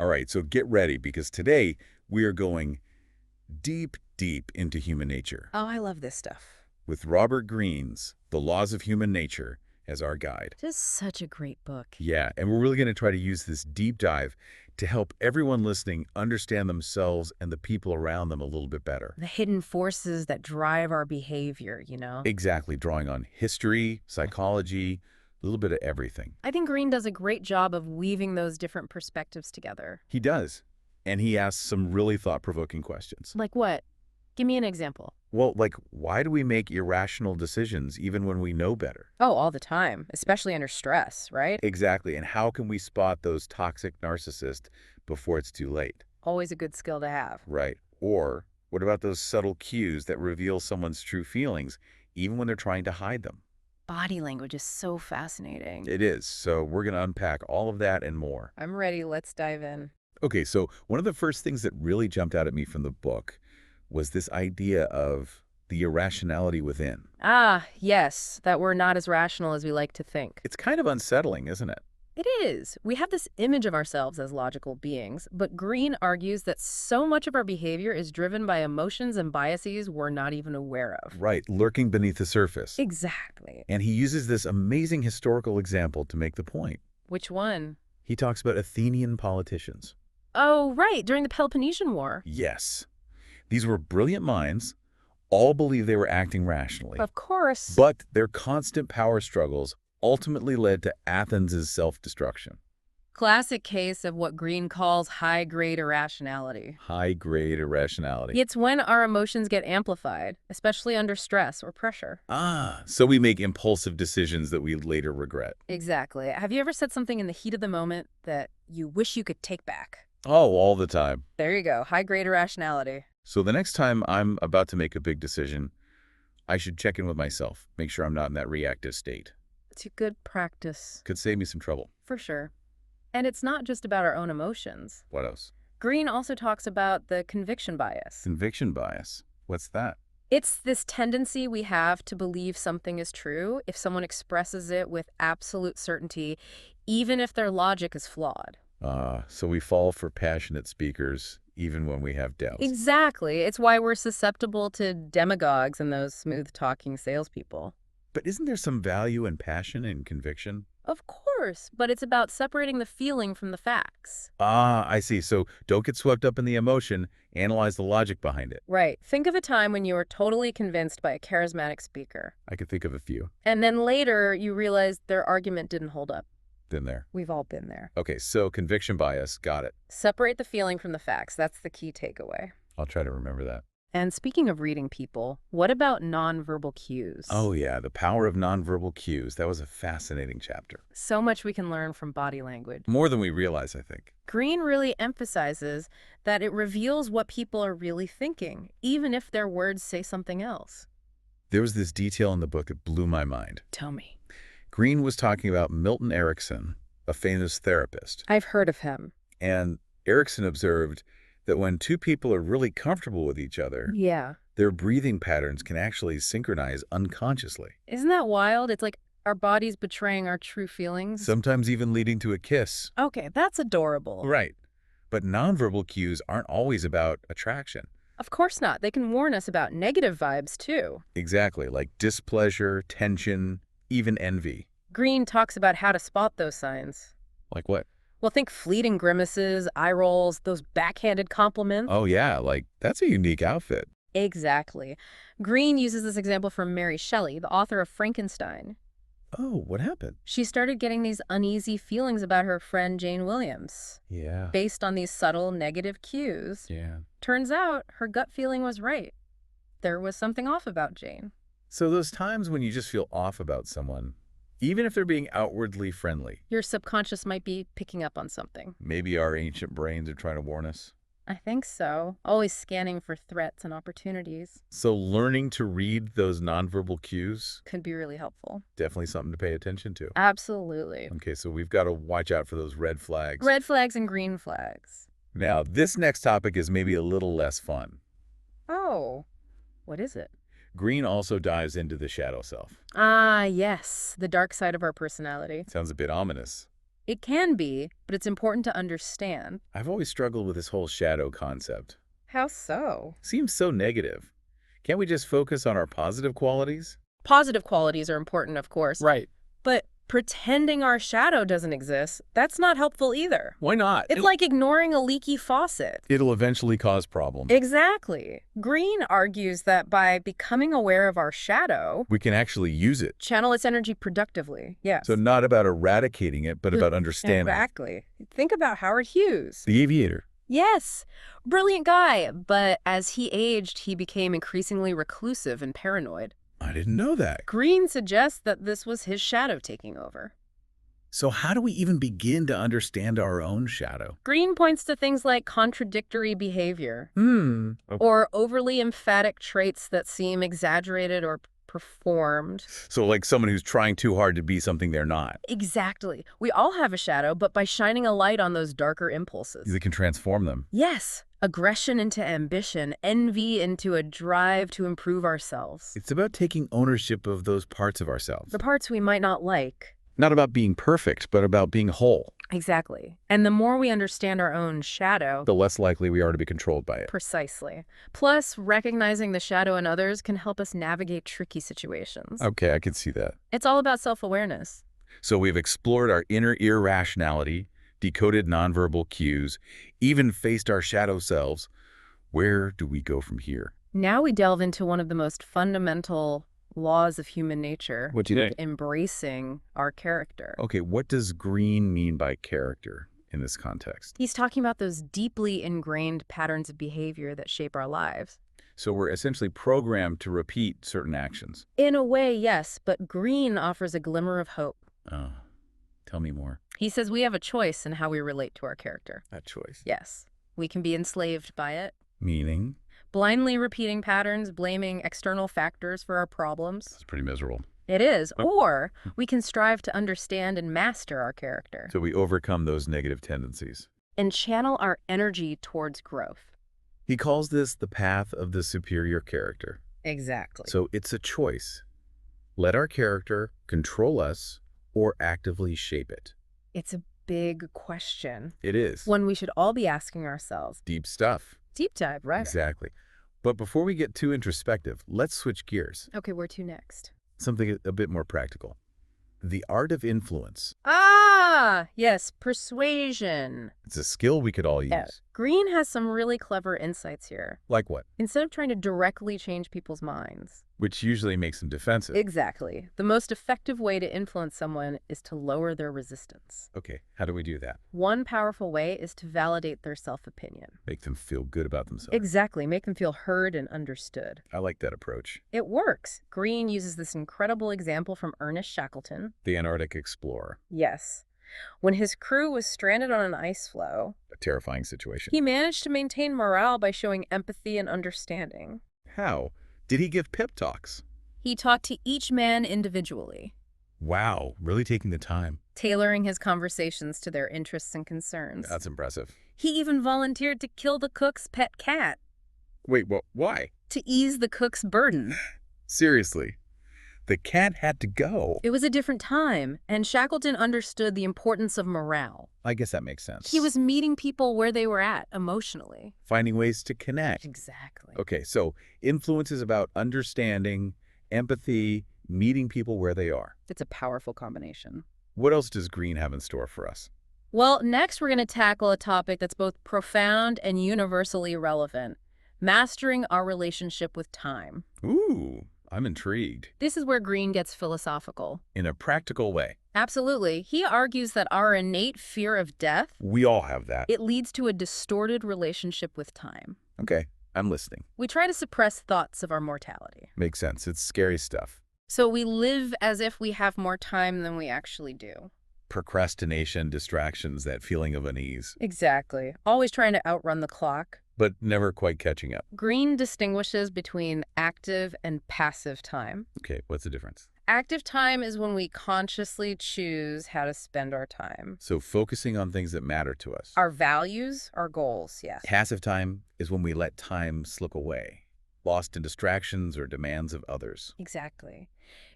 All right, so get ready because today we are going deep, deep into human nature Oh, I love this stuff. with Robert Greene's The Laws of Human Nature as our guide. Just such a great book. Yeah, and we're really going to try to use this deep dive to help everyone listening understand themselves and the people around them a little bit better. The hidden forces that drive our behavior. Exactly, drawing on history, psychology, a little bit of everything. I think Greene does a great job of weaving those different perspectives together. He does, and he asks some really thought-provoking questions. Like what? Give me an example. Well, like, why do we make irrational decisions even when we know better? Oh, all the time, especially under stress, right? Exactly, and how can we spot those toxic narcissists before it's too late? Always a good skill to have. Right. Or what about those subtle cues that reveal someone's true feelings, even when they're trying to hide them? Body language is so fascinating. It is. So we're going to unpack all of that and more. I'm ready. Let's dive in. Okay, so one of the first things that really jumped out at me from the book was this idea of the irrationality within. Ah, yes, that we're not as rational as we like to think. It's kind of unsettling, isn't it? It is. We have this image of ourselves as logical beings, but Greene argues that so much of our behavior is driven by emotions and biases we're not even aware of. Right, lurking beneath the surface. Exactly. And he uses this amazing historical example to make the point. Which one? He talks about Athenian politicians. Oh, right, during the Peloponnesian War. Yes. These were brilliant minds, all believed they were acting rationally. Of course. But their constant power struggles ultimately led to Athens' self-destruction. Classic case of what Greene calls high-grade irrationality. High-grade irrationality. It's when our emotions get amplified, especially under stress or pressure. Ah, so we make impulsive decisions that we later regret. Exactly. Have you ever said something in the heat of the moment that you wish you could take back? Oh, all the time. There you go, high-grade irrationality. So the next time I'm about to make a big decision, I should check in with myself, make sure I'm not in that reactive state. It's a good practice. Could save me some trouble. For sure. And it's not just about our own emotions. What else? Greene also talks about the conviction bias. Conviction bias. What's that? It's this tendency we have to believe something is true if someone expresses it with absolute certainty, even if their logic is flawed. So we fall for passionate speakers even when we have doubts. Exactly. It's why we're susceptible to demagogues and those smooth-talking salespeople. But isn't there some value in passion and conviction? Of course, but it's about separating the feeling from the facts. Ah, I see. So don't get swept up in the emotion, analyze the logic behind it. Right. Think of a time when you were totally convinced by a charismatic speaker. I could think of a few. And then later you realized their argument didn't hold up. Been there. We've all been there. Okay, so conviction bias, got it. Separate the feeling from the facts. That's the key takeaway. I'll try to remember that. And speaking of reading people, what about nonverbal cues? Oh yeah, the power of nonverbal cues. That was a fascinating chapter. So much we can learn from body language. More than we realize, I think. Greene really emphasizes that it reveals what people are really thinking, even if their words say something else. There was this detail in the book that blew my mind. Tell me. Greene was talking about Milton Erickson, a famous therapist. I've heard of him. And Erickson observed that when two people are really comfortable with each other, Yeah. their breathing patterns can actually synchronize unconsciously, Isn't that wild? It's like our bodies betraying our true feelings. sometimes even leading to a kiss. Okay, that's adorable. Right. But nonverbal cues aren't always about attraction. Of course not. They can warn us about negative vibes, too. Exactly, like displeasure, tension, even envy. Greene talks about how to spot those signs. Like what? Well, think fleeting grimaces, eye rolls, those backhanded compliments. Oh yeah, like that's a unique outfit. Exactly. Greene uses this example from Mary Shelley, the author of Frankenstein. Oh, what happened? She started getting these uneasy feelings about her friend Jane Williams, Yeah. based on these subtle negative cues. Yeah. Turns out her gut feeling was right. There was something off about Jane. So those times when you just feel off about someone, even if they're being outwardly friendly, Your subconscious might be picking up on something. maybe our ancient brains are trying to warn us. I think so. Always scanning for threats and opportunities So learning to read those nonverbal cues, could be really helpful. definitely something to pay attention to. Absolutely. Okay, so we've got to watch out for those red flags. Red flags and green flags. Now, this next topic is maybe a little less fun. Oh, what is it? Greene also dives into the shadow self. Ah, yes, the dark side of our personality. Sounds a bit ominous. It can be, but it's important to understand. I've always struggled with this whole shadow concept. How so? Seems so negative. Can't we just focus on our positive qualities? Positive qualities are important, of course, Right. but pretending our shadow doesn't exist, that's not helpful either. Why not? It's like ignoring a leaky faucet. It'll eventually cause problems. Exactly. Greene argues that by becoming aware of our shadow, We can actually use it. channel its energy productively. Yes. So not about eradicating it, but about understanding. Exactly. Think about Howard Hughes. The aviator. Yes. Brilliant guy, but as he aged, he became increasingly reclusive and paranoid. I didn't know that. Greene suggests that this was his shadow taking over. So how do we even begin to understand our own shadow? Greene points to things like contradictory behavior Okay. or overly emphatic traits that seem exaggerated or performed. So like someone who's trying too hard to be something they're not. Exactly. We all have a shadow, but by shining a light on those darker impulses. They can transform them. Yes. Aggression into ambition, envy into a drive to improve ourselves. It's about taking ownership of those parts of ourselves. The parts we might not like. Not about being perfect, but about being whole. Exactly. And the more we understand our own shadow, The less likely we are to be controlled by it. precisely. Plus, recognizing the shadow in others can help us navigate tricky situations. Okay, I can see that. It's all about self-awareness. So we've explored our inner irrationality, decoded nonverbal cues, even faced our shadow selves. Where do we go from here? Now we delve into one of the most fundamental laws of human nature. What do you think? Embracing our character. Okay, what does Greene mean by character in this context? He's talking about those deeply ingrained patterns of behavior that shape our lives. So we're essentially programmed to repeat certain actions. In a way, yes, but Greene offers a glimmer of hope. Oh, tell me more. He says we have a choice in how we relate to our character. That choice. Yes, we can be enslaved by it, Meaning? blindly repeating patterns, blaming external factors for our problems. It's pretty miserable. It is. Or we can strive to understand and master our character So we overcome those negative tendencies. and channel our energy towards growth. He calls this the path of the superior character. Exactly. So it's a choice. Let our character control us or actively shape it. It's a big question. It is. One we should all be asking ourselves. Deep stuff. Deep dive, right? Exactly. But before we get too introspective, let's switch gears. Okay, where to next? Something a bit more practical. The art of influence. Ah, yes, persuasion. It's a skill we could all use. Yeah. Greene has some really clever insights here. Like what? Instead of trying to directly change people's minds. Which usually makes them defensive. Exactly. The most effective way to influence someone is to lower their resistance. Okay, how do we do that? One powerful way is to validate their self-opinion. Make them feel good about themselves. Exactly. Make them feel heard and understood. I like that approach. It works. Greene uses this incredible example from Ernest Shackleton. The Antarctic explorer. Yes. When his crew was stranded on an ice floe, A terrifying situation. he managed to maintain morale by showing empathy and understanding. How? Did he give pep talks? He talked to each man individually, Wow, really taking the time. tailoring his conversations to their interests and concerns. That's impressive. He even volunteered to kill the cook's pet cat Wait, why? to ease the cook's burden. Seriously? The cat had to go. It was a different time, and Shackleton understood the importance of morale. I guess that makes sense. He was meeting people where they were at emotionally. finding ways to connect. Exactly. Okay, so influence is about understanding, empathy, meeting people where they are. It's a powerful combination. What else does Greene have in store for us? Well, next we're going to tackle a topic that's both profound and universally relevant: mastering our relationship with time. Ooh, I'm intrigued. This is where Greene gets philosophical. In a practical way. Absolutely. He argues that our innate fear of death, We all have that. it leads to a distorted relationship with time. Okay, I'm listening. We try to suppress thoughts of our mortality. Makes sense. It's scary stuff. So we live as if we have more time than we actually do. Procrastination, distractions, that feeling of unease, Exactly. Always trying to outrun the clock. but never quite catching up. Greene distinguishes between active and passive time. Okay, what's the difference? Active time is when we consciously choose how to spend our time. So focusing on things that matter to us. Our values, our goals, yes. Passive time is when we let time slip away, lost in distractions or demands of others. Exactly.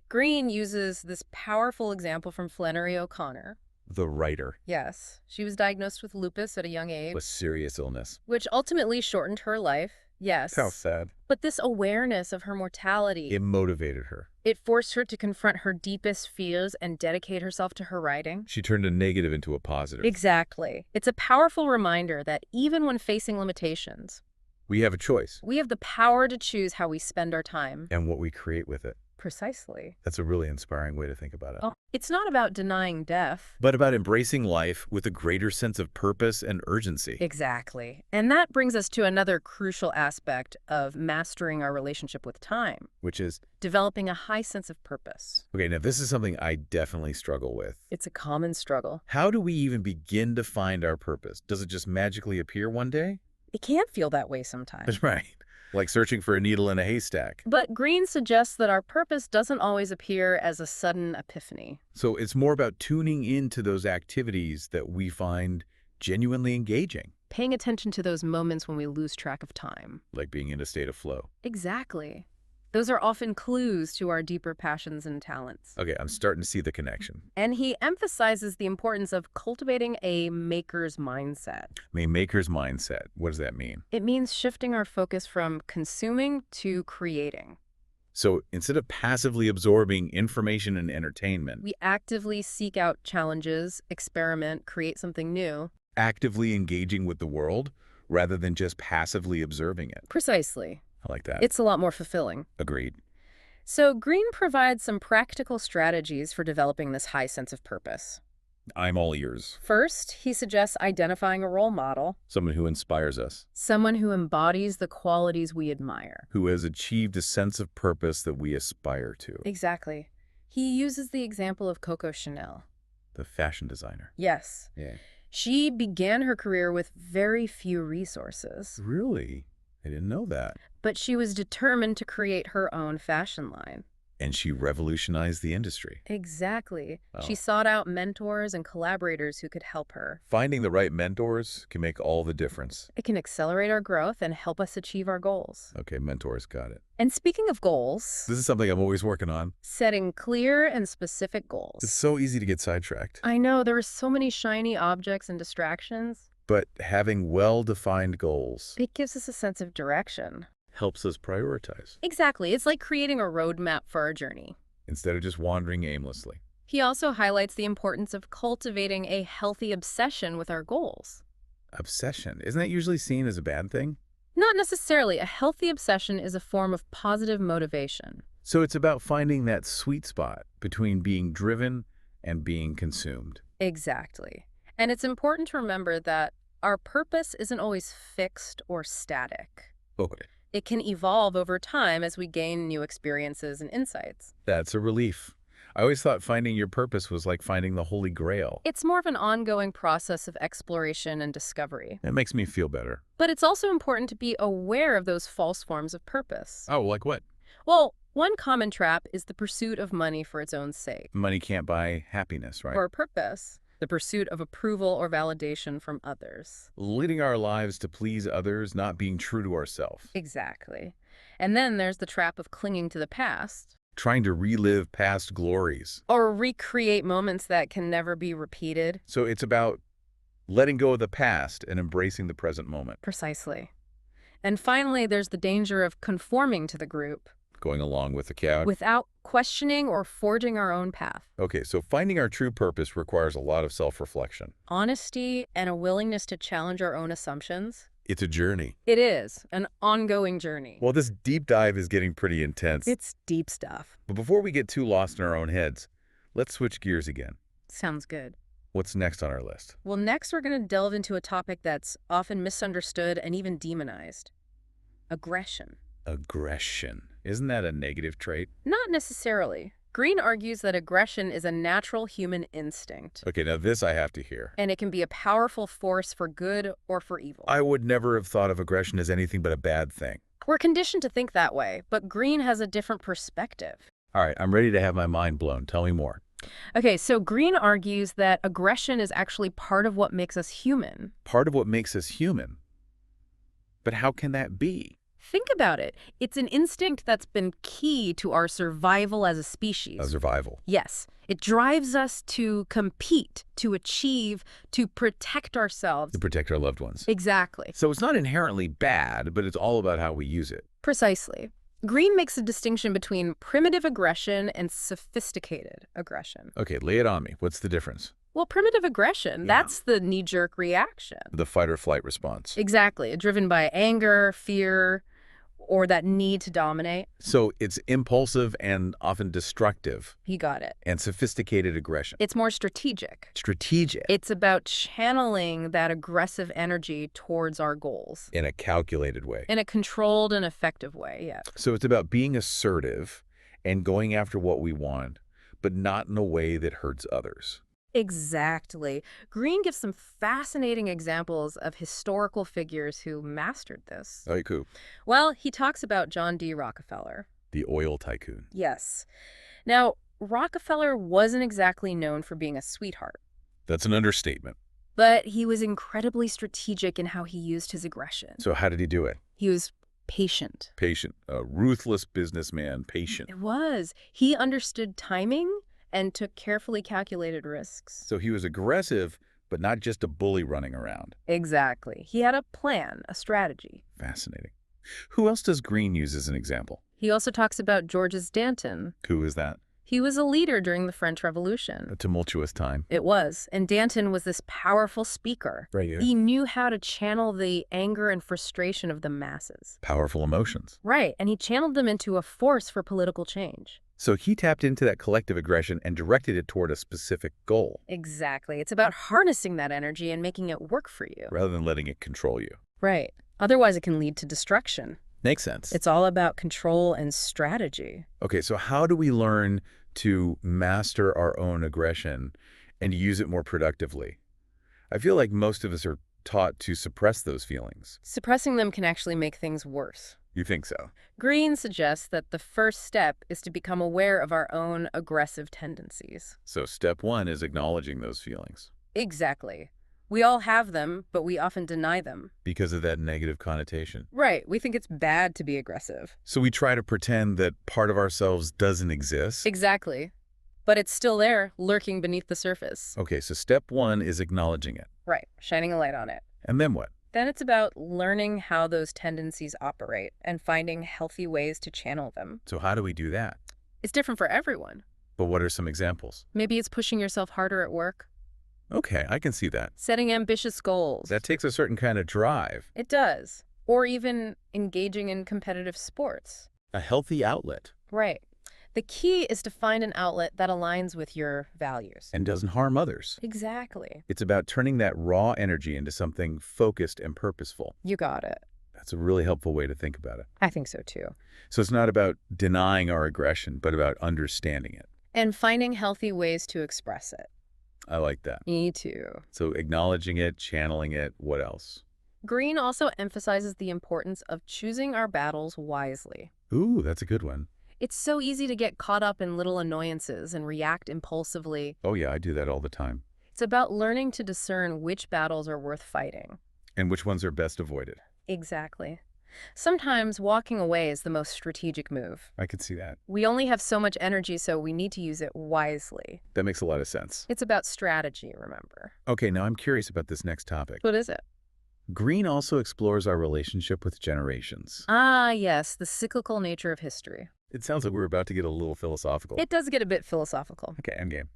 Greene uses this powerful example from Flannery O'Connor. The writer. Yes, she was diagnosed with lupus at a young age, A serious illness. which ultimately shortened her life. How Yes. sad. But this awareness of her mortality, It motivated her. it forced her to confront her deepest fears and dedicate herself to her writing. She turned a negative into a positive. Exactly. It's a powerful reminder that even when facing limitations, We have a choice. we have the power to choose how we spend our time. And what we create with it. Precisely. That's a really inspiring way to think about it. Oh, it's not about denying death. But about embracing life with a greater sense of purpose and urgency. Exactly. And that brings us to another crucial aspect of mastering our relationship with time, Which is, developing a high sense of purpose. okay, now this is something I definitely struggle with. It's a common struggle. How do we even begin to find our purpose? Does it just magically appear one day? It can feel that way sometimes. That's right. Like searching for a needle in a haystack. But Greene suggests that our purpose doesn't always appear as a sudden epiphany. So it's more about tuning into those activities that we find genuinely engaging, Paying attention to those moments when we lose track of time. like being in a state of flow. Exactly. Those are often clues to our deeper passions and talents. Okay, I'm starting to see the connection. And he emphasizes the importance of cultivating a maker's mindset. I mean, maker's mindset. What does that mean? It means shifting our focus from consuming to creating. So instead of passively absorbing information and entertainment, We actively seek out challenges, experiment, create something new. actively engaging with the world rather than just passively observing it. Precisely. I like that. It's a lot more fulfilling. Agreed. So Greene provides some practical strategies for developing this high sense of purpose. I'm all ears. First, he suggests identifying a role model, Someone who inspires us, someone who embodies the qualities we admire. who has achieved a sense of purpose that we aspire to. Exactly. He uses the example of Coco Chanel. The fashion designer. Yes. Yeah. She began her career with very few resources, Really? I didn't know that. but she was determined to create her own fashion line. And she revolutionized the industry. Exactly. Wow. She sought out mentors and collaborators who could help her. Finding the right mentors can make all the difference. It can accelerate our growth and help us achieve our goals. Okay, mentors, got it. And speaking of goals, This is something I'm always working on. setting clear and specific goals. It's so easy to get sidetracked. I know there are so many shiny objects and distractions. But having well-defined goals It gives us a sense of direction. helps us prioritize Exactly. It's like creating a roadmap for our journey. instead of just wandering aimlessly. He also highlights the importance of cultivating a healthy obsession with our goals. Obsession, isn't that usually seen as a bad thing? Not necessarily. A healthy obsession is a form of positive motivation. So it's about finding that sweet spot between being driven and being consumed. Exactly. And it's important to remember that our purpose isn't always fixed or static. Okay. It can evolve over time as we gain new experiences and insights. That's a relief. I always thought finding your purpose was like finding the Holy Grail. It's more of an ongoing process of exploration and discovery. That makes me feel better. But it's also important to be aware of those false forms of purpose. Oh, like what? Well, one common trap is the pursuit of money for its own sake. Money can't buy happiness, right? Or purpose, the pursuit of approval or validation from others. Leading our lives to please others, not being true to ourselves. Exactly. And then there's the trap of clinging to the past. Trying to relive past glories. Or recreate moments that can never be repeated. So it's about letting go of the past and embracing the present moment. Precisely. And finally, there's the danger of conforming to the group Going along with the crowd. without questioning or forging our own path. Okay, so finding our true purpose requires a lot of self-reflection. Honesty and a willingness to challenge our own assumptions. It's a journey. It is an ongoing journey. Well, this deep dive is getting pretty intense. It's deep stuff. But before we get too lost in our own heads, let's switch gears again. Sounds good. What's next on our list? Well, next we're going to delve into a topic that's often misunderstood and even demonized. Aggression. Aggression. Isn't that a negative trait? Not necessarily. Greene argues that aggression is a natural human instinct, Okay, now this I have to hear. and it can be a powerful force for good or for evil. I would never have thought of aggression as anything but a bad thing. We're conditioned to think that way, but Greene has a different perspective. All right, I'm ready to have my mind blown. Tell me more. Okay, so Greene argues that aggression is actually part of what makes us human. Part of what makes us human. But how can that be? Think about it. It's an instinct that's been key to our survival as a species. Survival. Yes, it drives us to compete, to achieve, to protect ourselves. To protect our loved ones. Exactly. So it's not inherently bad, but it's all about how we use it. Precisely. Greene makes a distinction between primitive aggression and sophisticated aggression. Okay, lay it on me. What's the difference? Well, primitive aggression, that's the knee-jerk reaction. The fight or flight response. Exactly. Driven by anger, fear, or that need to dominate. So it's impulsive and often destructive. He got it. And sophisticated aggression. It's more strategic. Strategic. It's about channeling that aggressive energy towards our goals. In a calculated way. In a controlled and effective way, yeah. So it's about being assertive and going after what we want, but not in a way that hurts others. Exactly. Greene gives some fascinating examples of historical figures who mastered this. Oh, cool. Well, he talks about John D. Rockefeller. The oil tycoon. Yes. Now, Rockefeller wasn't exactly known for being a sweetheart, That's an understatement. but he was incredibly strategic in how he used his aggression. So how did he do it? He was patient. Patient. A ruthless businessman, patient. It was. He understood timing and took carefully calculated risks. So he was aggressive, but not just a bully running around. Exactly. He had a plan, a strategy. Fascinating. Who else does Greene use as an example? He also talks about Georges Danton. Who is that? He was a leader during the French Revolution. A tumultuous time. It was. And Danton was this powerful speaker. Right. He knew how to channel the anger and frustration of the masses. Powerful emotions. Right. And he channeled them into a force for political change. So he tapped into that collective aggression and directed it toward a specific goal. Exactly. It's about harnessing that energy and making it work for you. Rather than letting it control you. Right. Otherwise, it can lead to destruction. Makes sense. It's all about control and strategy. Okay, so how do we learn to master our own aggression and use it more productively? I feel like most of us are taught to suppress those feelings. Suppressing them can actually make things worse. You think so? Greene suggests that the first step is to become aware of our own aggressive tendencies. So step one is acknowledging those feelings. Exactly. We all have them, but we often deny them. Because of that negative connotation. Right. We think it's bad to be aggressive. So we try to pretend that part of ourselves doesn't exist. Exactly. But it's still there, lurking beneath the surface. Okay, so step one is acknowledging it. Right. Shining a light on it. And then what? Then it's about learning how those tendencies operate and finding healthy ways to channel them. So how do we do that? It's different for everyone. But what are some examples? Maybe it's pushing yourself harder at work, Okay, I can see that. setting ambitious goals. That takes a certain kind of drive. It does. Or even engaging in competitive sports. A healthy outlet. Right. The key is to find an outlet that aligns with your values. And doesn't harm others. Exactly. It's about turning that raw energy into something focused and purposeful. You got it. That's a really helpful way to think about it. I think so too. So it's not about denying our aggression, but about understanding it. And finding healthy ways to express it. I like that. Me too. So acknowledging it, channeling it, what else? Greene also emphasizes the importance of choosing our battles wisely. Ooh, that's a good one. It's so easy to get caught up in little annoyances and react impulsively. Oh yeah, I do that all the time. It's about learning to discern which battles are worth fighting. And which ones are best avoided? Exactly. Sometimes walking away is the most strategic move. I could see that. We only have so much energy, so we need to use it wisely. That makes a lot of sense. It's about strategy, remember. Okay, now I'm curious about this next topic. What is it? Greene also explores our relationship with generations. Ah, yes, the cyclical nature of history. It sounds like we're about to get a little philosophical. It does get a bit philosophical. Okay, I'm game.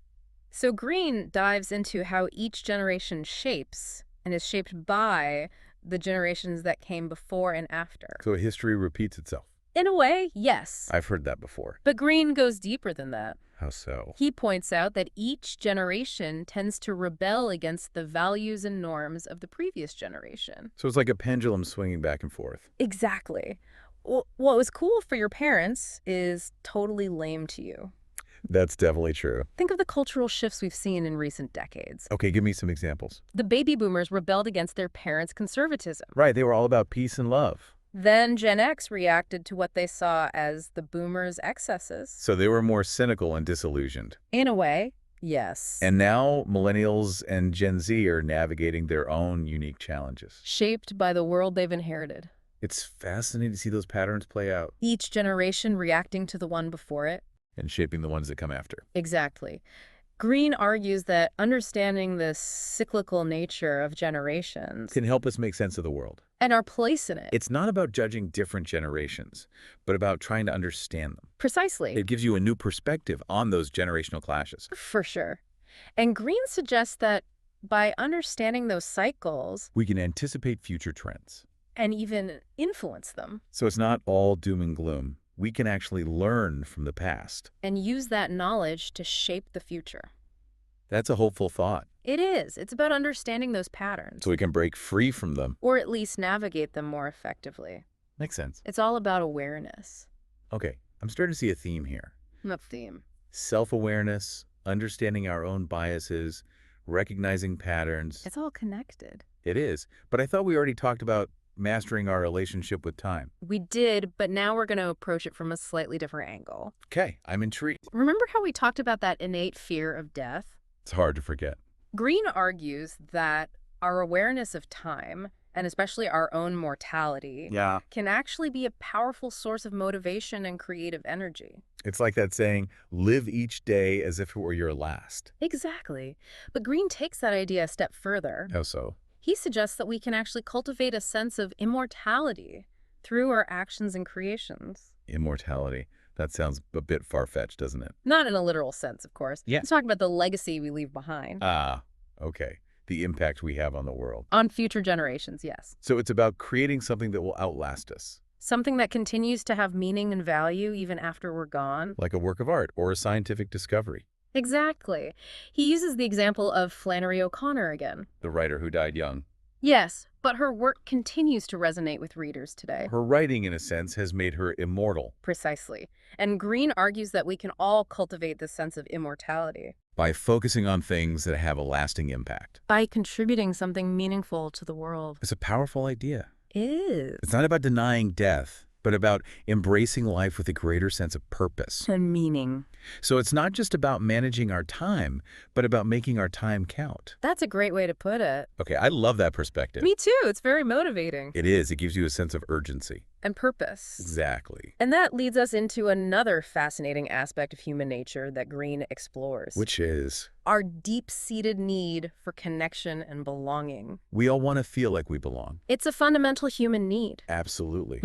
So Greene dives into how each generation shapes and is shaped by the generations that came before and after. So history repeats itself. In a way, yes. I've heard that before. But Greene goes deeper than that. How so? He points out that each generation tends to rebel against the values and norms of the previous generation. So it's like a pendulum swinging back and forth. Exactly. What was cool for your parents is totally lame to you. That's definitely true. Think of the cultural shifts we've seen in recent decades. Okay, give me some examples. The baby boomers rebelled against their parents' conservatism. Right, they were all about peace and love. Then Gen X reacted to what they saw as the boomers' excesses. So they were more cynical and disillusioned. In a way, yes. And now millennials and Gen Z are navigating their own unique challenges. Shaped by the world they've inherited. It's fascinating to see those patterns play out Each generation reacting to the one before it. and shaping the ones that come after. Exactly. Greene argues that understanding the cyclical nature of generations Can help us make sense of the world. and our place in it. It's not about judging different generations, but about trying to understand them. Precisely. It gives you a new perspective on those generational clashes. For sure. And Greene suggests that by understanding those cycles We can anticipate future trends. and even influence them So it's not all doom and gloom. We can actually learn from the past. and use that knowledge to shape the future. That's a hopeful thought. It is. It's about understanding those patterns, So we can break free from them. or at least navigate them more effectively. Makes sense. It's all about awareness. Okay, I'm starting to see a theme here. The theme. Self-awareness, understanding our own biases, recognizing patterns. It's all connected. It is. But I thought we already talked about mastering our relationship with time. We did, but now we're going to approach it from a slightly different angle. Okay, I'm intrigued. Remember how we talked about that innate fear of death? It's hard to forget. Greene argues that our awareness of time, and especially our own mortality, Yeah. can actually be a powerful source of motivation and creative energy. It's like that saying, live each day as if it were your last. Exactly. But Greene takes that idea a step further. How so? He suggests that we can actually cultivate a sense of immortality through our actions and creations. Immortality. That sounds a bit far-fetched, doesn't it? Not in a literal sense, of course. Yeah. He's talking about the legacy we leave behind. Ah, okay. The impact we have on the world. On future generations, yes. So it's about creating something that will outlast us, Something that continues to have meaning and value even after we're gone. like a work of art or a scientific discovery. Exactly. He uses the example of Flannery O'Connor again. The writer who died young. Yes, but her work continues to resonate with readers today. Her writing, in a sense, has made her immortal Precisely. And Greene argues that we can all cultivate this sense of immortality by focusing on things that have a lasting impact. by contributing something meaningful to the world. It's a powerful idea. It is. It's not about denying death, but about embracing life with a greater sense of purpose. And meaning. So it's not just about managing our time, but about making our time count. That's a great way to put it. Okay, I love that perspective. Me too. It's very motivating. It is. It gives you a sense of urgency. And purpose. Exactly. And that leads us into another fascinating aspect of human nature that Greene explores. Which is, our deep-seated need for connection and belonging. we all want to feel like we belong. It's a fundamental human need. Absolutely.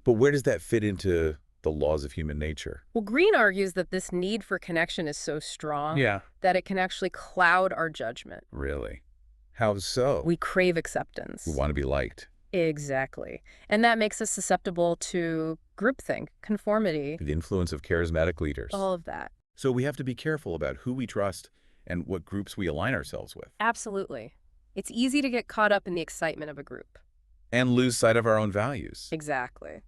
But where does that fit into the laws of human nature? Well, Greene argues that this need for connection is so strong that it can actually cloud our judgment. Really? How so? We crave acceptance. We want to be liked. Exactly. And that makes us susceptible to groupthink, conformity, The influence of charismatic leaders. all of that. So we have to be careful about who we trust and what groups we align ourselves with. Absolutely. It's easy to get caught up in the excitement of a group. And lose sight of our own values. Exactly.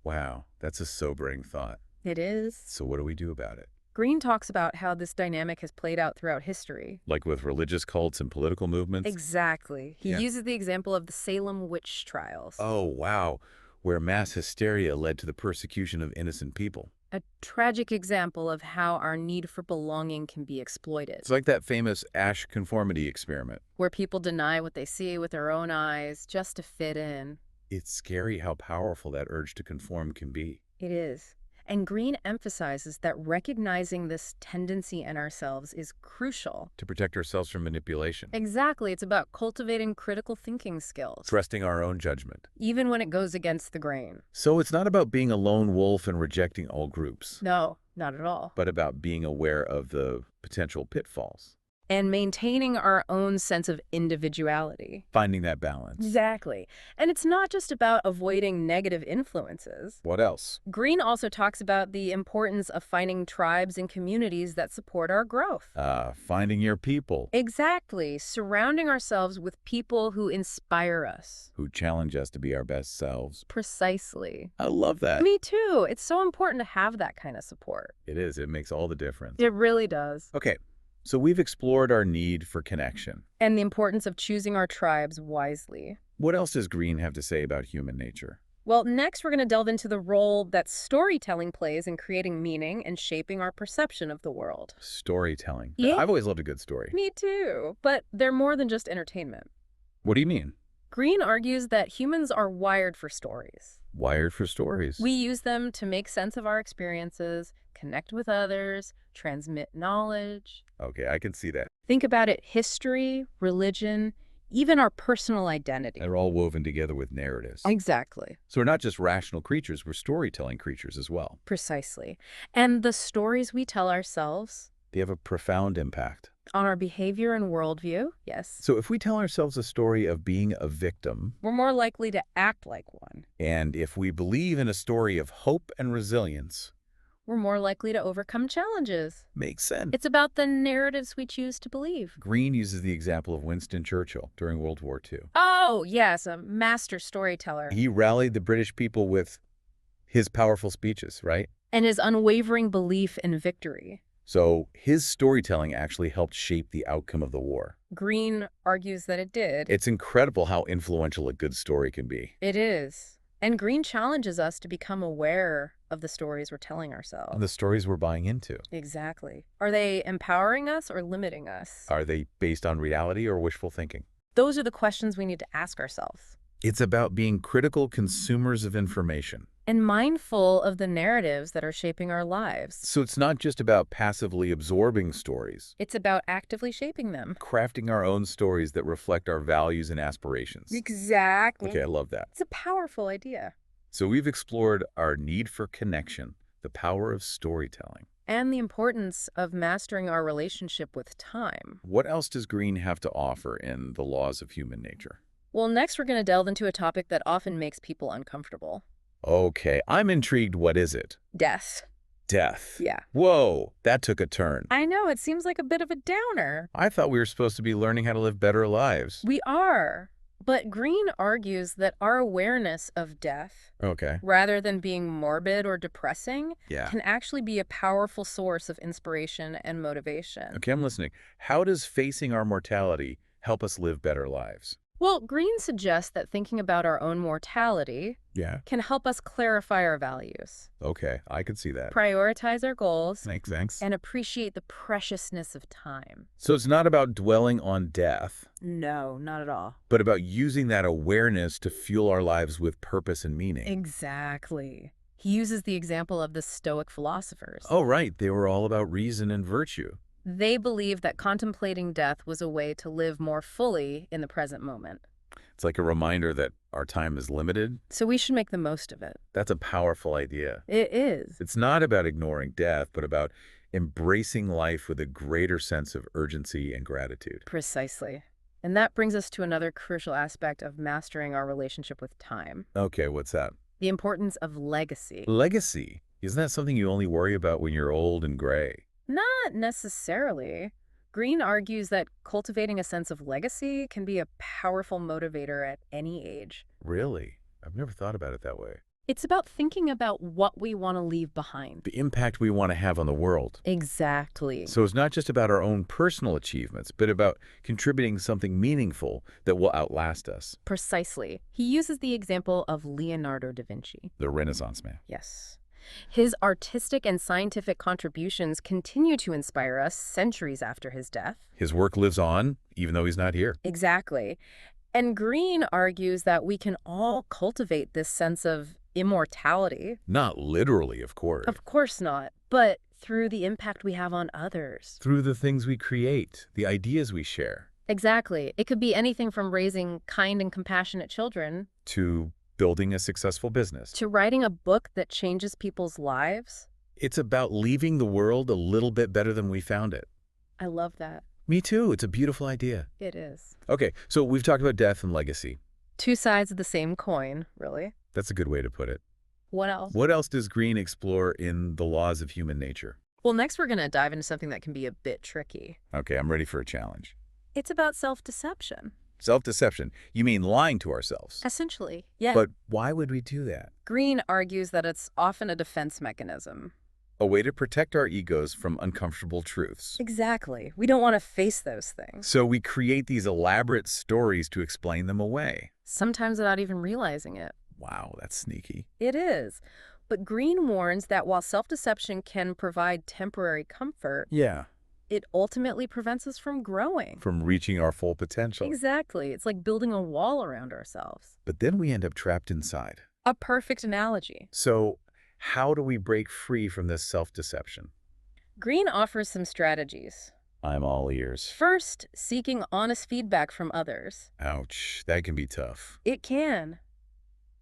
Wow, that's a sobering thought. It is. So what do we do about it? Greene talks about how this dynamic has played out throughout history. Like with religious cults and political movements? Exactly. He Yeah. uses the example of the Salem witch trials. Oh, wow. Where mass hysteria led to the persecution of innocent people. A tragic example of how our need for belonging can be exploited, It's like that famous Asch conformity experiment. where people deny what they see with their own eyes just to fit in. It's scary how powerful that urge to conform can be. It is. And Greene emphasizes that recognizing this tendency in ourselves is crucial. To protect ourselves from manipulation. Exactly. It's about cultivating critical thinking skills, Trusting our own judgment. even when it goes against the grain. So it's not about being a lone wolf and rejecting all groups, No, not at all. but about being aware of the potential pitfalls. And maintaining our own sense of individuality. Finding that balance. Exactly. And it's not just about avoiding negative influences. What else? Greene also talks about the importance of finding tribes and communities that support our growth. Finding your people. Exactly. Surrounding ourselves with people who inspire us. Who challenge us to be our best selves. Precisely. I love that. Me too. It's so important to have that kind of support. It is. It makes all the difference. It really does. Okay, so we've explored our need for connection. And the importance of choosing our tribes wisely. What else does Greene have to say about human nature? Well, next we're going to delve into the role that storytelling plays in creating meaning and shaping our perception of the world. Storytelling. Yeah. I've always loved a good story. Me too. But they're more than just entertainment. What do you mean? Greene argues that humans are wired for stories. Wired for stories. We use them to make sense of our experiences, connect with others, transmit knowledge. Okay, I can see that. Think about it: history, religion, even our personal identity. They're all woven together with narratives. Exactly. So we're not just rational creatures, we're storytelling creatures as well. Precisely. And the stories we tell ourselves They have a profound impact. on our behavior and worldview, yes, So if we tell ourselves a story of being a victim, we're more likely to act like one. and if we believe in a story of hope and resilience, We're more likely to overcome challenges. makes sense. It's about the narratives we choose to believe. Greene uses the example of Winston Churchill during World War II. Oh, yes, a master storyteller. He rallied the British people with his powerful speeches, right? And his unwavering belief in victory. So his storytelling actually helped shape the outcome of the war. Greene argues that it did. It's incredible how influential a good story can be. It is. And Greene challenges us to become aware of the stories we're telling ourselves. The stories we're buying into. Exactly. Are they empowering us or limiting us? Are they based on reality or wishful thinking? Those are the questions we need to ask ourselves. It's about being critical consumers of information. And mindful of the narratives that are shaping our lives. So it's not just about passively absorbing stories, It's about actively shaping them. crafting our own stories that reflect our values and aspirations. Exactly. Okay, I love that. It's a powerful idea. So we've explored our need for connection, the power of storytelling. And the importance of mastering our relationship with time. What else does Greene have to offer in The Laws of Human Nature? Well, next we're going to delve into a topic that often makes people uncomfortable. Okay, I'm intrigued. What is it? Death. Death. Yeah. Whoa, that took a turn. I know, it seems like a bit of a downer. I thought we were supposed to be learning how to live better lives. We are. But Greene argues that our awareness of death, Okay. rather than being morbid or depressing, Yeah. can actually be a powerful source of inspiration and motivation. Okay, I'm listening. How does facing our mortality help us live better lives? Well, Greene suggests that thinking about our own mortality Yeah. can help us clarify our values, Okay, I could see that. prioritize our goals, Thanks. and appreciate the preciousness of time. So it's not about dwelling on death, No, not at all. but about using that awareness to fuel our lives with purpose and meaning. Exactly. He uses the example of the Stoic philosophers. Oh, right. They were all about reason and virtue. They believed that contemplating death was a way to live more fully in the present moment. It's like a reminder that our time is limited. So we should make the most of it. That's a powerful idea. It is. It's not about ignoring death, but about embracing life with a greater sense of urgency and gratitude. Precisely. And that brings us to another crucial aspect of mastering our relationship with time. Okay, what's that? The importance of legacy. Legacy. Isn't that something you only worry about when you're old and gray? Not necessarily. Greene argues that cultivating a sense of legacy can be a powerful motivator at any age. Really? I've never thought about it that way. It's about thinking about what we want to leave behind. The impact we want to have on the world. Exactly. So it's not just about our own personal achievements, but about contributing something meaningful that will outlast us. Precisely. He uses the example of Leonardo da Vinci. The Renaissance man. Yes. His artistic and scientific contributions continue to inspire us centuries after his death. His work lives on, even though he's not here. Exactly. And Greene argues that we can all cultivate this sense of immortality. Not literally, of course. Of course not, but through the impact we have on others. Through the things we create, the ideas we share. Exactly. It could be anything from raising kind and compassionate children To building a successful business. to writing a book that changes people's lives. It's about leaving the world a little bit better than we found it. I love that. Me too. It's a beautiful idea. It is. Okay, so we've talked about death and legacy. Two sides of the same coin, really. That's a good way to put it. What else? What else does Greene explore in The Laws of Human Nature? Well, next we're going to dive into something that can be a bit tricky. Okay, I'm ready for a challenge. It's about self-deception. Self-deception. You mean lying to ourselves. Essentially, yeah. But why would we do that? Greene argues that it's often a defense mechanism. A way to protect our egos from uncomfortable truths. Exactly. We don't want to face those things. So we create these elaborate stories to explain them away. Sometimes without even realizing it. Wow, that's sneaky. It is. But Greene warns that while self-deception can provide temporary comfort, Yeah. It ultimately prevents us from growing. From reaching our full potential. Exactly. It's like building a wall around ourselves. But then we end up trapped inside. A perfect analogy. So how do we break free from this self-deception? Greene offers some strategies. I'm all ears. First, seeking honest feedback from others. Ouch, that can be tough. It can,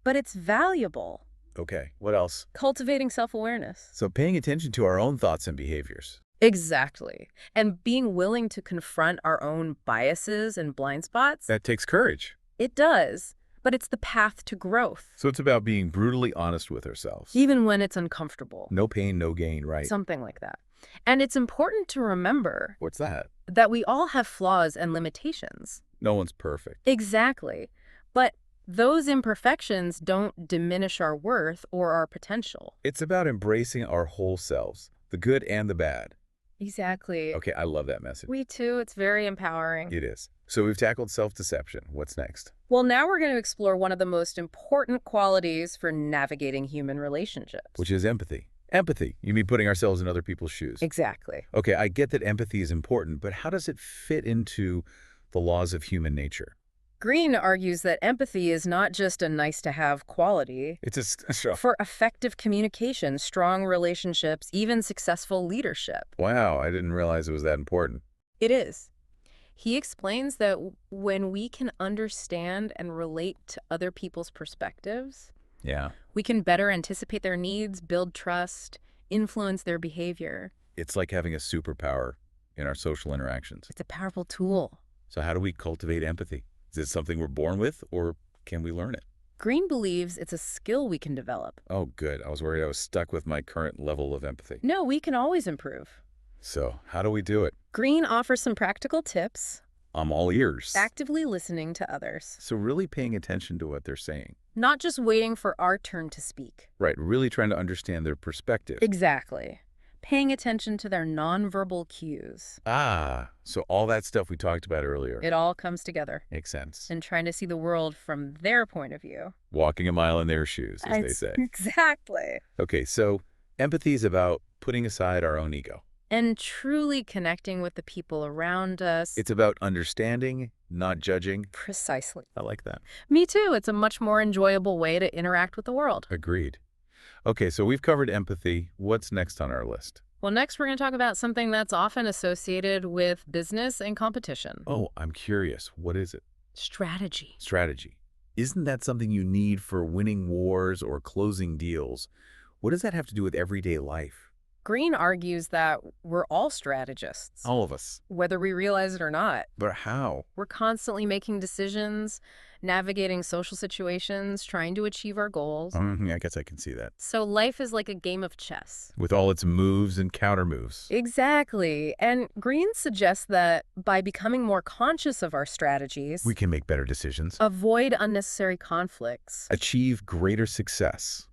but it's valuable. Okay, what else? Cultivating self-awareness. So paying attention to our own thoughts and behaviors. Exactly. And being willing to confront our own biases and blind spots. That takes courage. It does, but it's the path to growth. So it's about being brutally honest with ourselves. Even when it's uncomfortable. No pain, no gain, right? Something like that. And it's important to remember What's that? that we all have flaws and limitations. No one's perfect. Exactly. But those imperfections don't diminish our worth or our potential. It's about embracing our whole selves, the good and the bad. Exactly. Okay, I love that message. Me too. It's very empowering. It is. So we've tackled self-deception. What's next? Well, now we're going to explore one of the most important qualities for navigating human relationships. Which is empathy. Empathy. You mean putting ourselves in other people's shoes. Exactly. Okay, I get that empathy is important, but how does it fit into the laws of human nature? Greene argues that empathy is not just a nice-to-have quality. It's a sure. For effective communication, strong relationships, even successful leadership. Wow, I didn't realize it was that important. It is. He explains that when we can understand and relate to other people's perspectives, Yeah. we can better anticipate their needs, build trust, influence their behavior. It's like having a superpower in our social interactions. It's a powerful tool. So how do we cultivate empathy? Is it something we're born with, or can we learn it? Greene believes it's a skill we can develop. Oh, good. I was worried I was stuck with my current level of empathy. No, we can always improve. So how do we do it? Greene offers some practical tips. I'm all ears. Actively listening to others. So really paying attention to what they're saying. Not just waiting for our turn to speak. Right, really trying to understand their perspective. Exactly. Paying attention to their nonverbal cues. Ah, so all that stuff we talked about earlier. It all comes together. Makes sense. And trying to see the world from their point of view. Walking a mile in their shoes, as they say. Exactly. Okay, so empathy is about putting aside our own ego. And truly connecting with the people around us. It's about understanding, not judging. Precisely. I like that. Me too. It's a much more enjoyable way to interact with the world. Agreed. Okay, so we've covered empathy. What's next on our list? Well, next we're going to talk about something that's often associated with business and competition. Oh, I'm curious. What is it? Strategy. Strategy. Isn't that something you need for winning wars or closing deals? What does that have to do with everyday life? Greene argues that we're all strategists, All of us. whether we realize it or not. But how? We're constantly making decisions, navigating social situations, trying to achieve our goals. I guess I can see that. So life is like a game of chess. With all its moves and counter moves. Exactly. And Greene suggests that by becoming more conscious of our strategies, We can make better decisions. avoid unnecessary conflicts, Achieve greater success.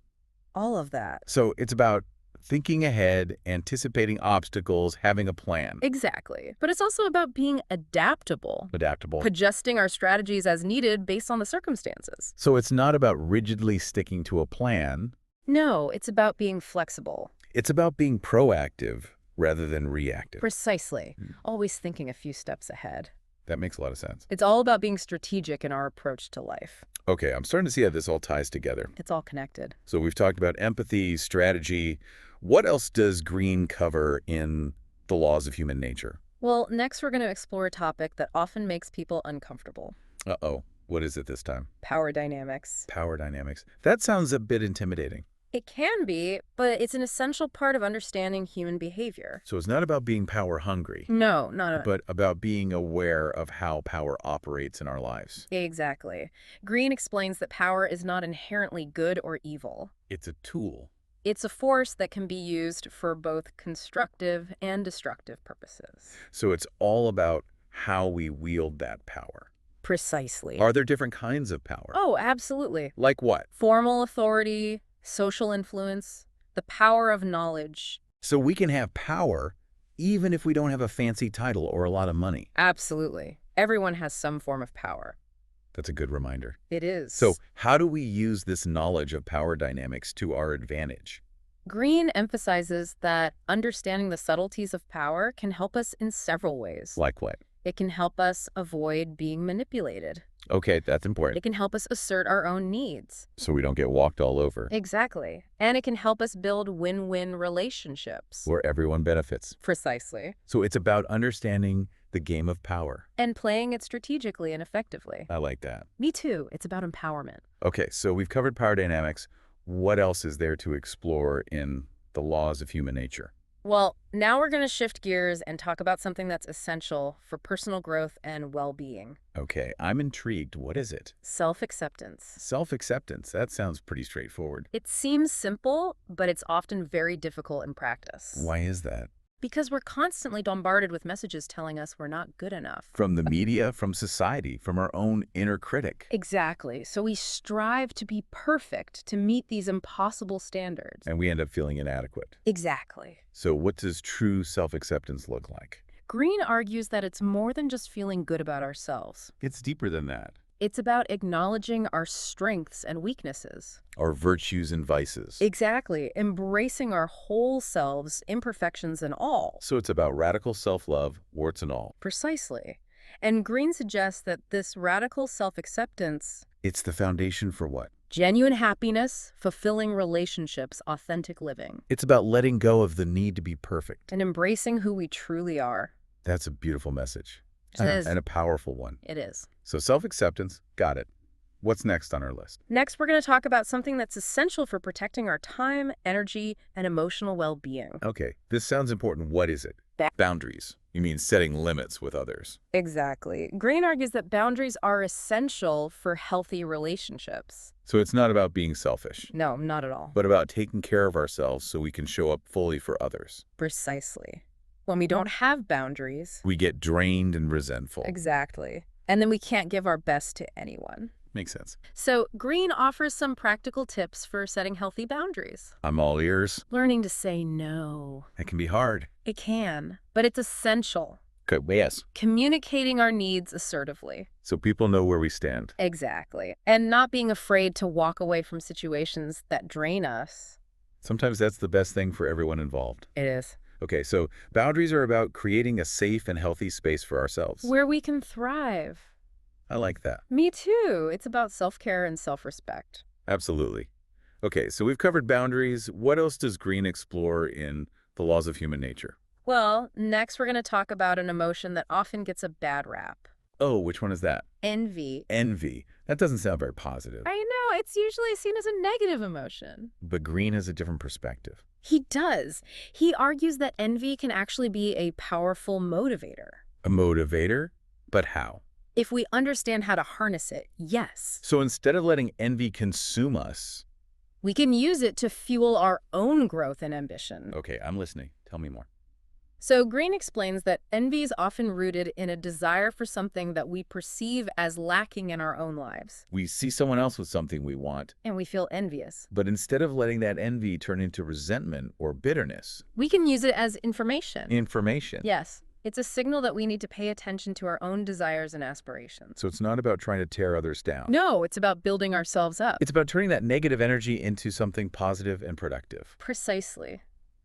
all of that. So it's about thinking ahead, anticipating obstacles, having a plan. Exactly. But it's also about being adaptable, Adaptable. adjusting our strategies as needed based on the circumstances. So it's not about rigidly sticking to a plan. No, it's about being flexible. It's about being proactive rather than reactive. Precisely. Always thinking a few steps ahead. That makes a lot of sense. It's all about being strategic in our approach to life. Okay, I'm starting to see how this all ties together. It's all connected. So we've talked about empathy, strategy. What else does Greene cover in the laws of human nature? Well, next we're going to explore a topic that often makes people uncomfortable. Uh-oh. What is it this time? Power dynamics. Power dynamics. That sounds a bit intimidating. It can be, but it's an essential part of understanding human behavior. So it's not about being power hungry, No, not but about being aware of how power operates in our lives. exactly. Greene explains that power is not inherently good or evil. It's a tool. It's a force that can be used for both constructive and destructive purposes. So it's all about how we wield that power. Precisely. Are there different kinds of power? Oh, absolutely. Like what? Formal authority, social influence, the power of knowledge. So we can have power even if we don't have a fancy title or a lot of money. Absolutely. Everyone has some form of power. That's a good reminder. It is. So how do we use this knowledge of power dynamics to our advantage? Greene emphasizes that understanding the subtleties of power can help us in several ways. Like what? It can help us avoid being manipulated. Okay, that's important. It can help us assert our own needs. So we don't get walked all over, Exactly. And it can help us build win-win relationships. where everyone benefits. Precisely. So it's about understanding the game of power. And playing it strategically and effectively. I like that. Me too. It's about empowerment. Okay, so we've covered power dynamics. What else is there to explore in the laws of human nature? Well, now we're going to shift gears and talk about something that's essential for personal growth and well-being. Okay, I'm intrigued. What is it? Self-acceptance. Self-acceptance. That sounds pretty straightforward. It seems simple, but it's often very difficult in practice. Why is that? Because we're constantly bombarded with messages telling us we're not good enough. From the media, from society, from our own inner critic. Exactly. So we strive to be perfect to meet these impossible standards. And we end up feeling inadequate. Exactly. So what does true self-acceptance look like? Greene argues that it's more than just feeling good about ourselves. It's deeper than that. It's about acknowledging our strengths and weaknesses. Our virtues and vices. Exactly. Embracing our whole selves, imperfections and all. So it's about radical self-love, warts and all. Precisely. And Greene suggests that this radical self-acceptance, It's the foundation for what? genuine happiness, fulfilling relationships, authentic living, It's about letting go of the need to be perfect. and embracing who we truly are. That's a beautiful message. It is. And a powerful one. It is. So self-acceptance, got it. What's next on our list? Next, we're going to talk about something that's essential for protecting our time, energy, and emotional well-being. Okay, this sounds important. What is it? Boundaries. You mean setting limits with others. Exactly. Greene argues that boundaries are essential for healthy relationships. So it's not about being selfish, No, not at all. but about taking care of ourselves so we can show up fully for others. Precisely. When we don't have boundaries. We get drained and resentful. Exactly. And then we can't give our best to anyone. Makes sense. So Greene offers some practical tips for setting healthy boundaries. I'm all ears. Learning to say no. It can be hard. It can, but it's essential. Okay, yes. Communicating our needs assertively. So people know where we stand. Exactly. And not being afraid to walk away from situations that drain us. Sometimes that's the best thing for everyone involved. It is. Okay, so boundaries are about creating a safe and healthy space for ourselves. Where we can thrive. I like that. Me too. It's about self-care and self-respect. Absolutely. Okay, so we've covered boundaries. What else does Greene explore in the laws of human nature? Well, next we're going to talk about an emotion that often gets a bad rap. Oh, which one is that? Envy. Envy. That doesn't sound very positive. I know, it's usually seen as a negative emotion. But Greene has a different perspective. He does. He argues that envy can actually be a powerful motivator. A motivator? But how? If we understand how to harness it, yes. So instead of letting envy consume us... We can use it to fuel our own growth and ambition. Okay, I'm listening. Tell me more. So Greene explains that envy is often rooted in a desire for something that we perceive as lacking in our own lives. We see someone else with something we want, And we feel envious. but instead of letting that envy turn into resentment or bitterness, We can use it as information. information. Yes, it's a signal that we need to pay attention to our own desires and aspirations. So it's not about trying to tear others down. No, it's about building ourselves up. It's about turning that negative energy into something positive and productive. Precisely.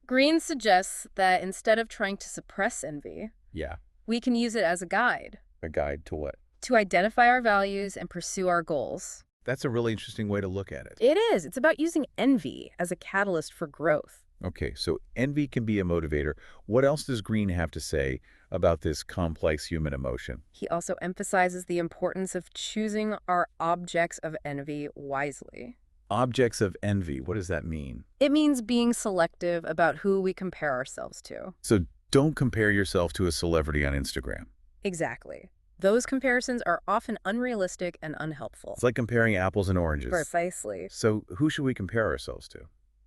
Greene suggests that instead of trying to suppress envy, Yeah. we can use it as a guide A guide to what? to identify our values and pursue our goals. That's a really interesting way to look at it. It is. It's about using envy as a catalyst for growth. Okay, so envy can be a motivator. What else does Greene have to say about this complex human emotion? He also emphasizes the importance of choosing our objects of envy wisely. Objects of envy, what does that mean? It means being selective about who we compare ourselves to. So don't compare yourself to a celebrity on Instagram. Exactly. Those comparisons are often unrealistic and unhelpful. It's like comparing apples and oranges. Precisely. So who should we compare ourselves to?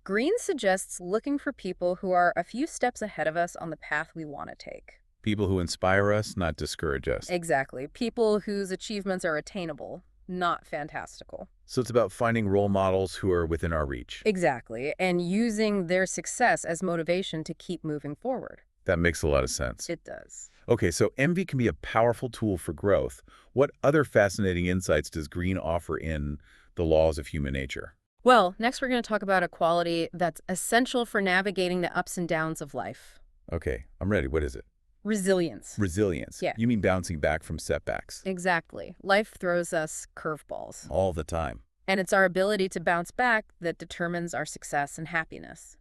Greene suggests looking for people who are a few steps ahead of us on the path we want to take. People who inspire us, not discourage us. Exactly. People whose achievements are attainable, not fantastical. So it's about finding role models who are within our reach. Exactly. And using their success as motivation to keep moving forward. That makes a lot of sense. It does. Okay, so envy can be a powerful tool for growth. What other fascinating insights does Greene offer in the laws of human nature? Well, next we're going to talk about a quality that's essential for navigating the ups and downs of life. Okay, I'm ready. What is it? Resilience. Resilience. Yeah, You mean bouncing back from setbacks? exactly. Life throws us curveballs. All the time. And it's our ability to bounce back that determines our success and happiness.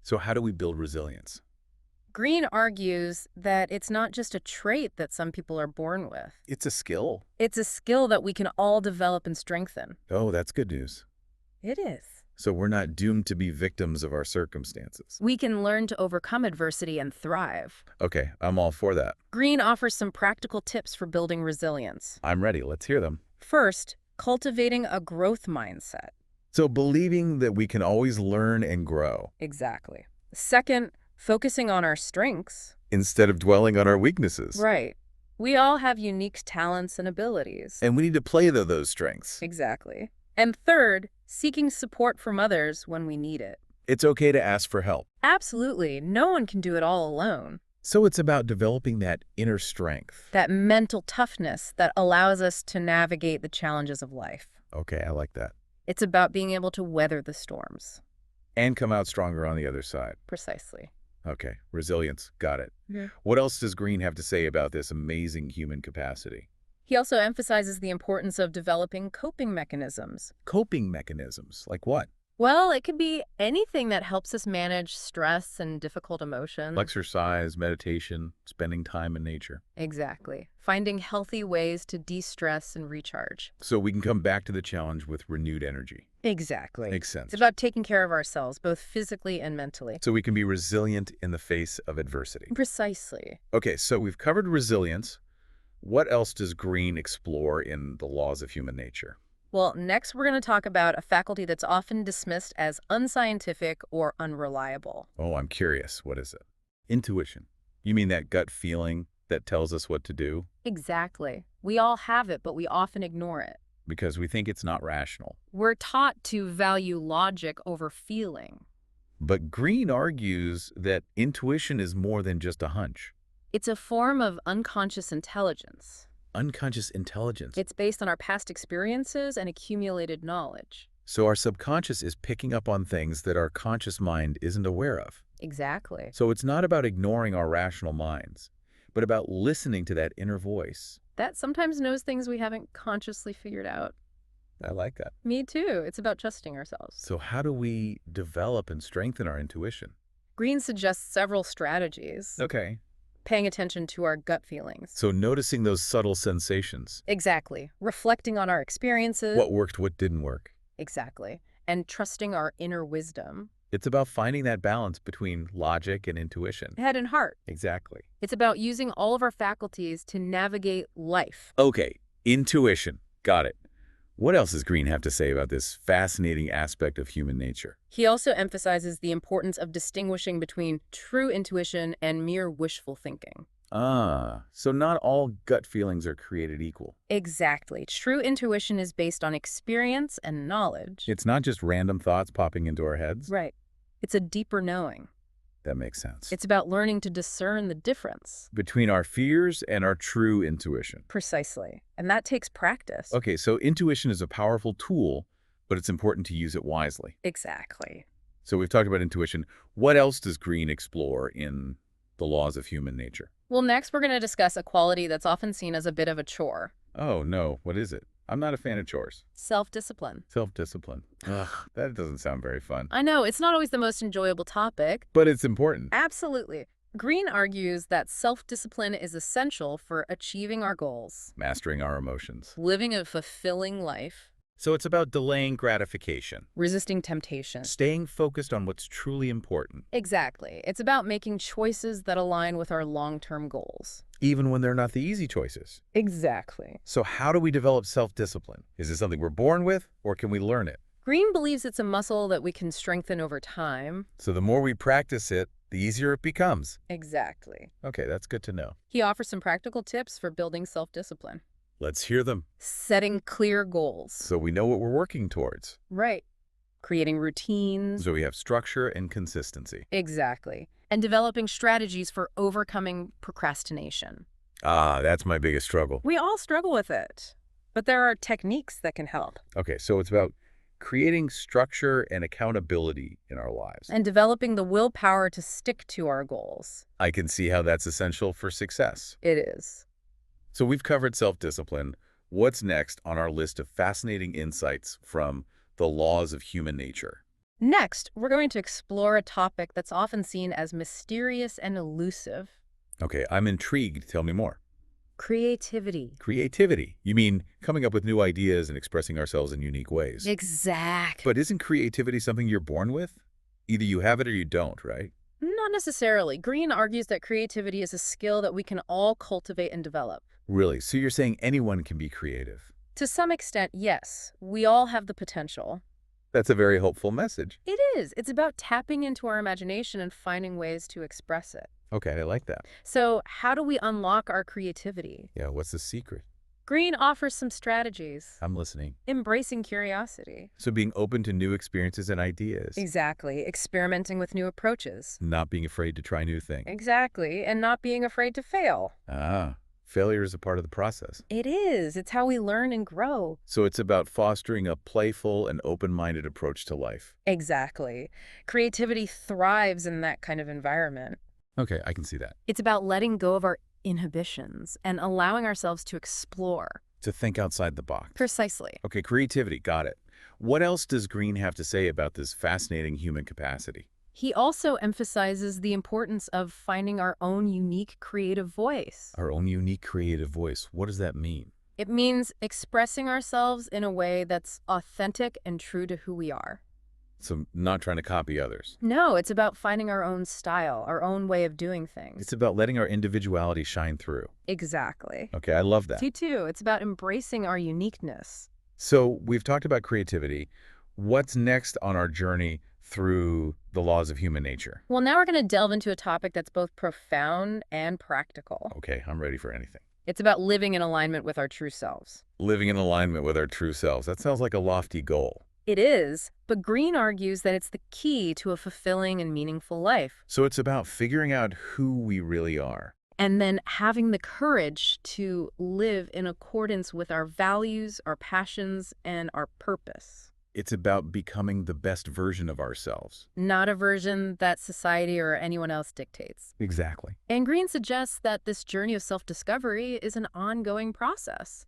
So how do we build resilience? Greene argues that it's not just a trait that some people are born with. It's a skill. It's a skill that we can all develop and strengthen. Oh, that's good news. It is. So we're not doomed to be victims of our circumstances. We can learn to overcome adversity and thrive. Okay, I'm all for that. Greene offers some practical tips for building resilience. I'm ready. Let's hear them. First, cultivating a growth mindset. So believing that we can always learn and grow Exactly. Second, focusing on our strengths. instead of dwelling on our weaknesses. Right. We all have unique talents and abilities. And we need to play to those strengths. Exactly. And third, seeking support from others when we need it. It's okay to ask for help. Absolutely. No one can do it all alone. So it's about developing that inner strength. That mental toughness that allows us to navigate the challenges of life. Okay, I like that. It's about being able to weather the storms. And come out stronger on the other side. Precisely. Okay, resilience. Got it. Yeah. What else does Greene have to say about this amazing human capacity? He also emphasizes the importance of developing coping mechanisms. Coping mechanisms. Like what? Well, it could be anything that helps us manage stress and difficult emotions. Exercise, meditation, spending time in nature. Exactly. Finding healthy ways to de-stress and recharge. So we can come back to the challenge with renewed energy. Exactly. Makes sense. It's about taking care of ourselves, both physically and mentally. So we can be resilient in the face of adversity. Precisely. Okay, so we've covered resilience. What else does Greene explore in the laws of human nature? Well, next we're going to talk about a faculty that's often dismissed as unscientific or unreliable. Oh, I'm curious. What is it? Intuition. You mean that gut feeling that tells us what to do? Exactly. We all have it, but we often ignore it. Because we think it's not rational. We're taught to value logic over feeling. But Greene argues that intuition is more than just a hunch. It's a form of unconscious intelligence. Unconscious intelligence. It's based on our past experiences and accumulated knowledge. So our subconscious is picking up on things that our conscious mind isn't aware of. Exactly. So it's not about ignoring our rational minds, but about listening to that inner voice. That sometimes knows things we haven't consciously figured out. I like that. Me too. It's about trusting ourselves. So how do we develop and strengthen our intuition? Greene suggests several strategies. Okay. Paying attention to our gut feelings. So noticing those subtle sensations. Exactly. Reflecting on our experiences. What worked, what didn't work. Exactly. And trusting our inner wisdom. It's about finding that balance between logic and intuition. Head and heart. Exactly. It's about using all of our faculties to navigate life. Okay, intuition. Got it. What else does Greene have to say about this fascinating aspect of human nature? He also emphasizes the importance of distinguishing between true intuition and mere wishful thinking. Ah, so not all gut feelings are created equal. Exactly. True intuition is based on experience and knowledge. It's not just random thoughts popping into our heads? Right. It's a deeper knowing. That makes sense. It's about learning to discern the difference. Between our fears and our true intuition. Precisely. And that takes practice. Okay, so intuition is a powerful tool, but it's important to use it wisely. Exactly. So we've talked about intuition. What else does Greene explore in the laws of human nature? Well, next we're going to discuss a quality that's often seen as a bit of a chore. Oh, no. What is it? I'm not a fan of chores. Self-discipline. Self-discipline. Ugh, that doesn't sound very fun. I know, it's not always the most enjoyable topic. But it's important. Absolutely. Greene argues that self-discipline is essential for achieving our goals, Mastering our emotions. living a fulfilling life, So it's about delaying gratification. resisting temptation. Staying focused on what's truly important. Exactly. It's about making choices that align with our long-term goals. Even when they're not the easy choices. Exactly. So how do we develop self-discipline? Is it something we're born with, or can we learn it? Greene believes it's a muscle that we can strengthen over time. So the more we practice it, the easier it becomes. Exactly. Okay, that's good to know. He offers some practical tips for building self-discipline. Let's hear them. Setting clear goals. So we know what we're working towards. Right. Creating routines. So we have structure and consistency. Exactly. And developing strategies for overcoming procrastination. Ah, that's my biggest struggle. We all struggle with it, but there are techniques that can help. Okay, so it's about creating structure and accountability in our lives. And developing the willpower to stick to our goals. I can see how that's essential for success. It is. So we've covered self-discipline. What's next on our list of fascinating insights from the laws of human nature? Next, we're going to explore a topic that's often seen as mysterious and elusive. Okay, I'm intrigued. Tell me more. Creativity. Creativity. You mean coming up with new ideas and expressing ourselves in unique ways. Exactly. But isn't creativity something you're born with? Either you have it or you don't, right? Not necessarily. Greene argues that creativity is a skill that we can all cultivate and develop. Really? So you're saying anyone can be creative? To some extent, yes. We all have the potential. That's a very hopeful message. It is. It's about tapping into our imagination and finding ways to express it. Okay, I like that. So, how do we unlock our creativity? Yeah, what's the secret? Greene offers some strategies. I'm listening. Embracing curiosity. So being open to new experiences and ideas. Exactly. Experimenting with new approaches. Not being afraid to try new things. Exactly. And not being afraid to fail. Ah, failure is a part of the process. It is. It's how we learn and grow. So it's about fostering a playful and open-minded approach to life. Exactly. Creativity thrives in that kind of environment. Okay, I can see that. It's about letting go of our inhibitions and allowing ourselves to explore. To think outside the box. Precisely. Okay, creativity, got it. What else does Greene have to say about this fascinating human capacity? He also emphasizes the importance of finding our own unique creative voice. Our own unique creative voice. What does that mean? It means expressing ourselves in a way that's authentic and true to who we are. So not trying to copy others. No, it's about finding our own style, our own way of doing things. It's about letting our individuality shine through. Exactly. Okay, I love that. Me too. It's about embracing our uniqueness. So we've talked about creativity. What's next on our journey through the laws of human nature? Well, now we're going to delve into a topic that's both profound and practical. Okay, I'm ready for anything. It's about living in alignment with our true selves. Living in alignment with our true selves. That sounds like a lofty goal. It is, but Greene argues that it's the key to a fulfilling and meaningful life. So it's about figuring out who we really are. And then having the courage to live in accordance with our values, our passions, and our purpose. It's about becoming the best version of ourselves. Not a version that society or anyone else dictates. Exactly. And Greene suggests that this journey of self-discovery is an ongoing process.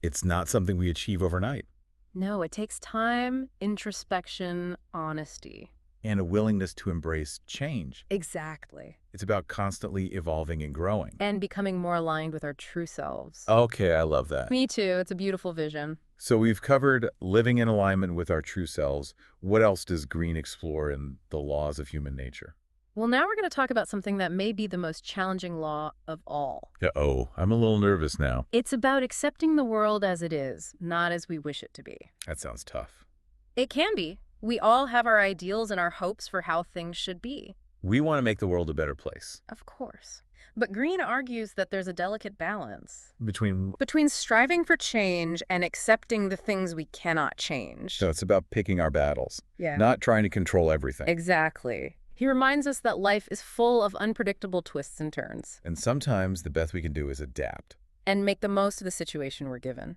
It's not something we achieve overnight. No, it takes time, introspection, honesty. And a willingness to embrace change. Exactly. It's about constantly evolving and growing. And becoming more aligned with our true selves. Okay, I love that. Me too. It's a beautiful vision. So we've covered living in alignment with our true selves. What else does Greene explore in the laws of human nature? Well, now we're going to talk about something that may be the most challenging law of all. Uh-oh, I'm a little nervous now. It's about accepting the world as it is, not as we wish it to be. That sounds tough. It can be. We all have our ideals and our hopes for how things should be. We want to make the world a better place. Of course. But Greene argues that there's a delicate balance Between striving for change and accepting the things we cannot change. So it's about picking our battles, Yeah. not trying to control everything. Exactly. He reminds us that life is full of unpredictable twists and turns. And sometimes the best we can do is adapt. And make the most of the situation we're given.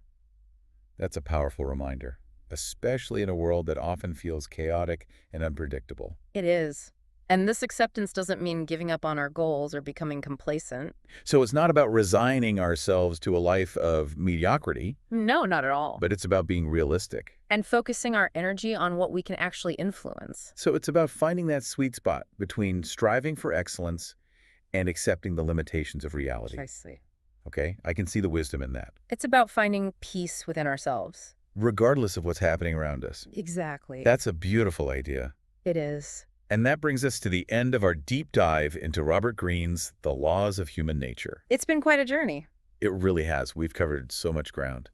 That's a powerful reminder, especially in a world that often feels chaotic and unpredictable. It is. And this acceptance doesn't mean giving up on our goals or becoming complacent. So it's not about resigning ourselves to a life of mediocrity, No, not at all. but it's about being realistic. And focusing our energy on what we can actually influence. So it's about finding that sweet spot between striving for excellence and accepting the limitations of reality. Precisely. Okay? I can see the wisdom in that, It's about finding peace within ourselves. regardless of what's happening around us. Exactly. That's a beautiful idea. It is. And that brings us to the end of our deep dive into Robert Greene's The Laws of Human Nature. It's been quite a journey. It really has. We've covered so much ground.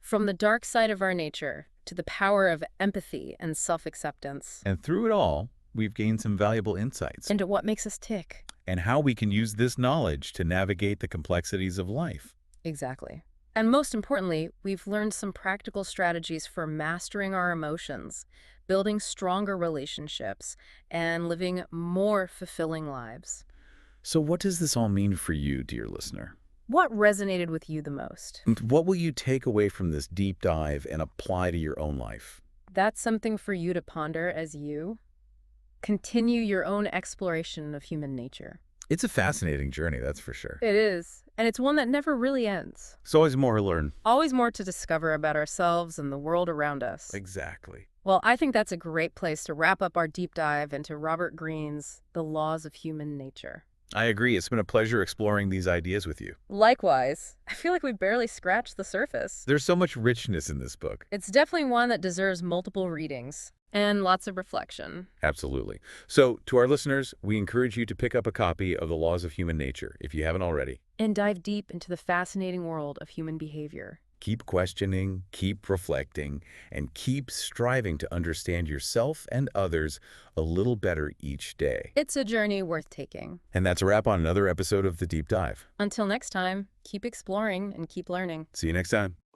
From the dark side of our nature to the power of empathy and self-acceptance. And through it all, we've gained some valuable insights Into what makes us tick. and how we can use this knowledge to navigate the complexities of life. Exactly. And most importantly, we've learned some practical strategies for mastering our emotions, building stronger relationships, and living more fulfilling lives. So what does this all mean for you, dear listener? What resonated with you the most? And what will you take away from this deep dive and apply to your own life? That's something for you to ponder as you continue your own exploration of human nature. It's a fascinating journey, that's for sure. It is, and it's one that never really ends. There's always more to learn. Always more to discover about ourselves and the world around us. Exactly. Well, I think that's a great place to wrap up our deep dive into Robert Greene's The Laws of Human Nature. I agree. It's been a pleasure exploring these ideas with you. Likewise, I feel like we barely scratched the surface. There's so much richness in this book. It's definitely one that deserves multiple readings and lots of reflection. Absolutely. So, to our listeners, we encourage you to pick up a copy of The Laws of Human Nature, if you haven't already. And dive deep into the fascinating world of human behavior. Keep questioning, keep reflecting, and keep striving to understand yourself and others a little better each day. It's a journey worth taking. And that's a wrap on another episode of The Deep Dive. Until next time, keep exploring and keep learning. See you next time.